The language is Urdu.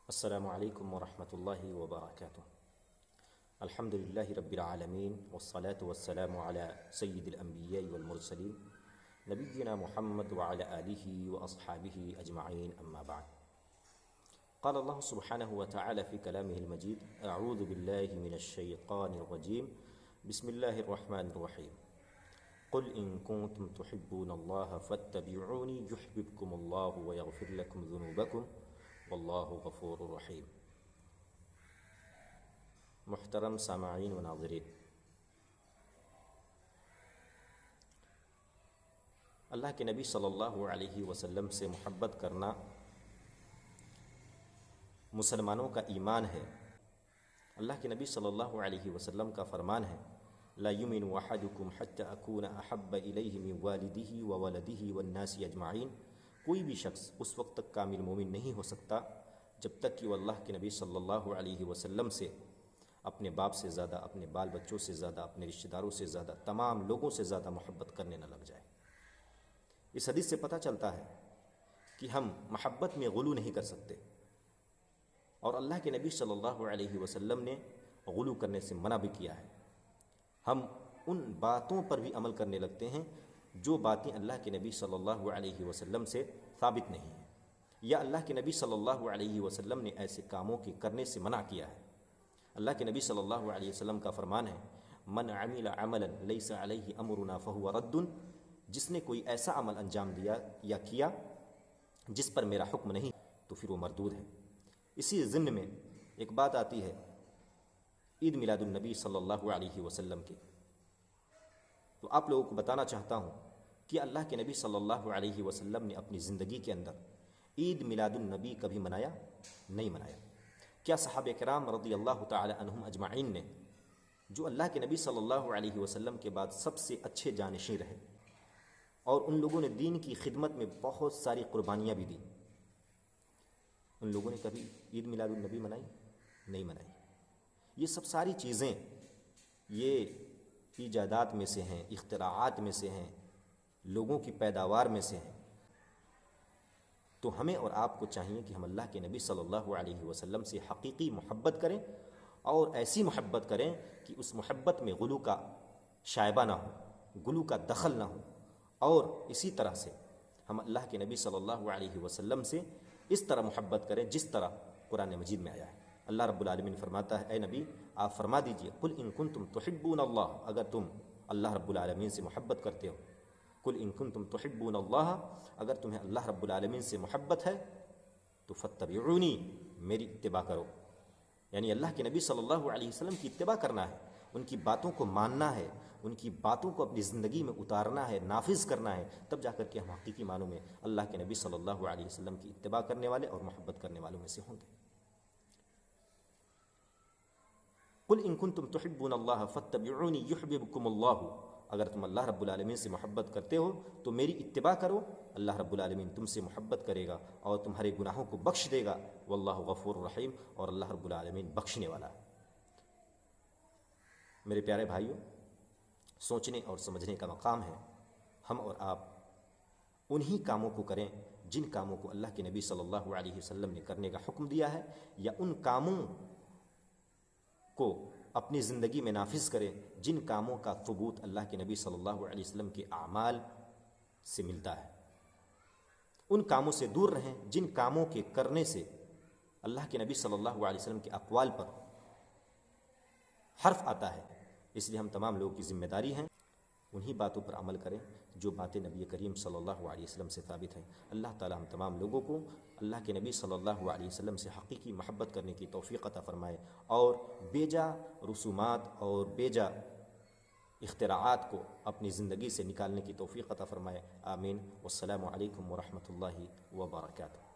السلام علیکم ورحمۃ اللہ وبرکاتہ۔ الحمد للہ رب العالمین والصلاة والسلام علی سید الانبیاء والمرسلین نبینا محمد وعلی آلہ واصحابہ اجمعین، اما بعد۔ قال اللہ سبحانہ وتعالی فی کلامہ المجید: اعوذ باللہ من الشیطان الرجیم، بسم اللہ الرحمن الرحیم۔ قل ان کنتم تحبون اللہ فاتبعونی یحببکم اللہ ویغفر لکم ذنوبکم واللہ غفور رحیم۔ محترم سامعین و ناظرین، اللہ کے نبی صلی اللہ علیہ وسلم سے محبت کرنا مسلمانوں کا ایمان ہے۔ اللہ کے نبی صلی اللہ علیہ وسلم کا فرمان ہے: لا یؤمن احدکم حتی اکون احب الیہ من والدہ وولدہ والناس اجمعین۔ کوئی بھی شخص اس وقت تک کامل مومن نہیں ہو سکتا جب تک کہ وہ اللہ کے نبی صلی اللہ علیہ وسلم سے اپنے باپ سے زیادہ، اپنے بال بچوں سے زیادہ، اپنے رشتہ داروں سے زیادہ، تمام لوگوں سے زیادہ محبت کرنے نہ لگ جائے۔ اس حدیث سے پتہ چلتا ہے کہ ہم محبت میں غلو نہیں کر سکتے، اور اللہ کے نبی صلی اللہ علیہ وسلم نے غلو کرنے سے منع بھی کیا ہے۔ ہم ان باتوں پر بھی عمل کرنے لگتے ہیں جو باتیں اللہ کے نبی صلی اللہ علیہ وسلم سے ثابت نہیں ہیں، یا اللہ کے نبی صلی اللہ علیہ وسلم نے ایسے کاموں کے کرنے سے منع کیا ہے۔ اللہ کے نبی صلی اللہ علیہ وسلم کا فرمان ہے: من عمل عملا لیس علیہ امرنا فہو رد۔ جس نے کوئی ایسا عمل انجام دیا یا کیا جس پر میرا حکم نہیں تو پھر وہ مردود ہے۔ اسی ضمن میں ایک بات آتی ہے عید میلاد النبی صلی اللہ علیہ وسلم کی، تو آپ لوگوں کو بتانا چاہتا ہوں کہ اللہ کے نبی صلی اللہ علیہ وسلم نے اپنی زندگی کے اندر عید میلاد النبی کبھی منایا؟ نہیں منایا۔ کیا صحابہ کرام رضی اللہ تعالی عنہم اجمعین نے، جو اللہ کے نبی صلی اللہ علیہ وسلم کے بعد سب سے اچھے جانشین رہے اور ان لوگوں نے دین کی خدمت میں بہت ساری قربانیاں بھی دیں، ان لوگوں نے کبھی عید میلاد النبی منائی؟ نہیں منائی۔ یہ سب ساری چیزیں یہ ایجادات میں سے ہیں، اختراعات میں سے ہیں، لوگوں کی پیداوار میں سے ہیں۔ تو ہمیں اور آپ کو چاہیے کہ ہم اللہ کے نبی صلی اللہ علیہ وسلم سے حقیقی محبت کریں، اور ایسی محبت کریں کہ اس محبت میں غلو کا شائبہ نہ ہو، غلو کا دخل نہ ہو، اور اسی طرح سے ہم اللہ کے نبی صلی اللہ علیہ وسلم سے اس طرح محبت کریں جس طرح قرآن مجید میں آیا ہے۔ اللہ رب العالمین فرماتا ہے: اے نبی آپ فرما دیجئے، قل ان کنتم تحبون اللہ، اگر تم اللہ رب العالمین سے محبت کرتے ہو، قل ان کنتم تحبون اللہ، اگر تمہیں اللہ رب العالمین سے محبت ہے تو فاتبعونی، میری اتباع کرو۔ یعنی اللہ کے نبی صلی اللہ علیہ وسلم کی اتباع کرنا ہے، ان کی باتوں کو ماننا ہے، ان کی باتوں کو اپنی زندگی میں اتارنا ہے، نافذ کرنا ہے، تب جا کر کے ہم حقیقی معنوں میں اللہ کے نبی صلی اللہ علیہ وسلم کی اتباع کرنے والے اور محبت کرنے والوں میں سے ہوں گے۔ قل ان کنتم تحبون اللہ فاتبعونی یحببکم اللہ، اگر تم اللہ رب العالمین سے محبت کرتے ہو تو میری اتباع کرو، اللہ رب العالمین تم سے محبت کرے گا اور تمہارے گناہوں کو بخش دے گا، واللہ غفور رحیم، اور اللہ رب العالمین بخشنے والا ہے۔ میرے پیارے بھائیوں، سوچنے اور سمجھنے کا مقام ہے ہم اور آپ انہی کاموں کو کریں جن کاموں کو اللہ کے نبی صلی اللہ علیہ وسلم نے کرنے کا حکم دیا ہے، یا ان کاموں کو اپنی زندگی میں نافذ کریں جن کاموں کا ثبوت اللہ کے نبی صلی اللہ علیہ وسلم کے اعمال سے ملتا ہے۔ ان کاموں سے دور رہیں جن کاموں کے کرنے سے اللہ کے نبی صلی اللہ علیہ وسلم کے اقوال پر حرف آتا ہے۔ اس لیے ہم تمام لوگوں کی ذمہ داری ہیں انہی باتوں پر عمل کریں جو باتیں نبی کریم صلی اللہ علیہ وسلم سے ثابت ہیں۔ اللہ تعالی ہم تمام لوگوں کو اللہ کے نبی صلی اللہ علیہ وسلم سے حقیقی محبت کرنے کی توفیق عطا فرمائے، اور بیجا رسومات اور بیجا اختراعات کو اپنی زندگی سے نکالنے کی توفیق عطا فرمائے۔ آمین۔ والسلام علیکم ورحمۃ اللہ وبرکاتہ۔